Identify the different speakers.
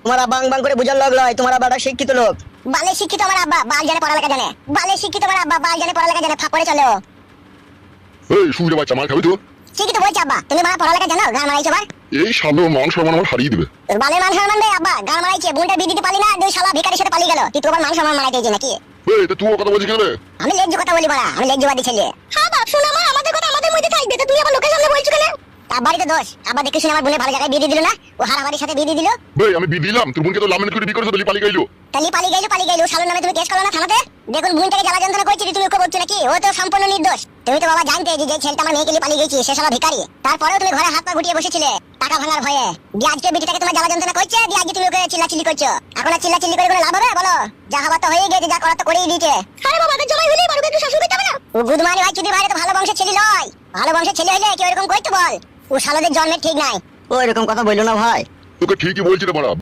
Speaker 1: তোমার আব্বা বাং করে বুঝার লোক লয়, তোমার আব্বাটা শিক্ষিত লোক।
Speaker 2: বালে শিক্ষিত আমার আব্বা, বাল জানে পড়ালেখা জানে। বালে শিক্ষিত আমার আব্বা, বাল জানে পড়ালেখা জানে, ফাপড়ে চলে ও।
Speaker 3: এই সুবিধা বাচ্চা মার খাবি তো?
Speaker 2: ঠিকই তো বলছি আব্বা, তুমি মারা পড়ালেখা জানো, গান মারাইছো বার।
Speaker 3: এই সামনে মান সম্মান আমার হারিয়ে দিবে।
Speaker 2: তোর বালের মান সম্মান রে আব্বা, গান মারাইছে, বোনটা বিয়ে দিতে পারলি না, দুই শালা ভিখারির সাথে পালিয়ে গেল, তুই তো আবার মান সম্মান মারাইতেছিস নাকি?
Speaker 3: এই তো তুই কথা বলছিস কেন রে?
Speaker 2: আমি লেজ্জ কথা বলি মারা, আমি লেজ্জবাদী ছেলে। হ্যাঁ বাপ, শোনা মা, আমাদের কথা আমাদের মধ্যে থাকবে, তো তুই আবার লোকের সামনে বলছিস কেন? তার বাড়িতে দোষ, আব্বা দেখে শুনে আমার বোনের ভালো জায়গায় বিয়ে দিয়ে দিল না, ও হারাবাড়ির সাথে বিয়ে দিয়ে দিল।
Speaker 3: ভাই আমি বিয়ে দিলাম, তোর বোনকে তো লামিনেট করে বিয়ে করেছো, তো পালিয়ে গেলো।
Speaker 2: তালি পালিয়ে গেল, শালোর নামে তুমি কেস করো না থানাতে? দেখুন বোনটাকে জ্বালা যন্ত্রণা করছিস, তুমি ওকে বলছো নাকি? ও তো সম্পূর্ণ নির্দোষ। তুমি তো বাবা জানতে যে ছেলেটা আমার মেয়েকে নিয়ে পালিয়ে গেছি, সে শালা ভিখারি। তারপরেও তুমি ঘরে হাত পা গুটিয়ে বসেছিলে টাকা ভাঙার ভয়ে। দিয়ে আজকে বিটিটাকে তোমার জ্বালা যন্ত্রণা করছে, দিয়ে আজকে তুমি ওকে চিল্লাচিল্লি করছো। এখন আর চিল্লাচিল্লি করে কোনো লাভ হবে বলো? যা হবার তো হয়ে গেছে, যা করার তো করেই দিয়েছে। আরে বাবা, জমাই হলেই বাড়িতে একটু শাসন করতে হবে না? ও গুদমানি ভাই চুদি ভাইরে তো ভালো বংশের ছেলে নয়। ভালো বংশের ছেলে হলে কেউ এরকম করতে বল? ও শালাদের জন্মের ঠিক নাই।
Speaker 1: ও এরকম কথা বললো না ভাই।
Speaker 3: তোকে ঠিকই বলছি রে বড়া।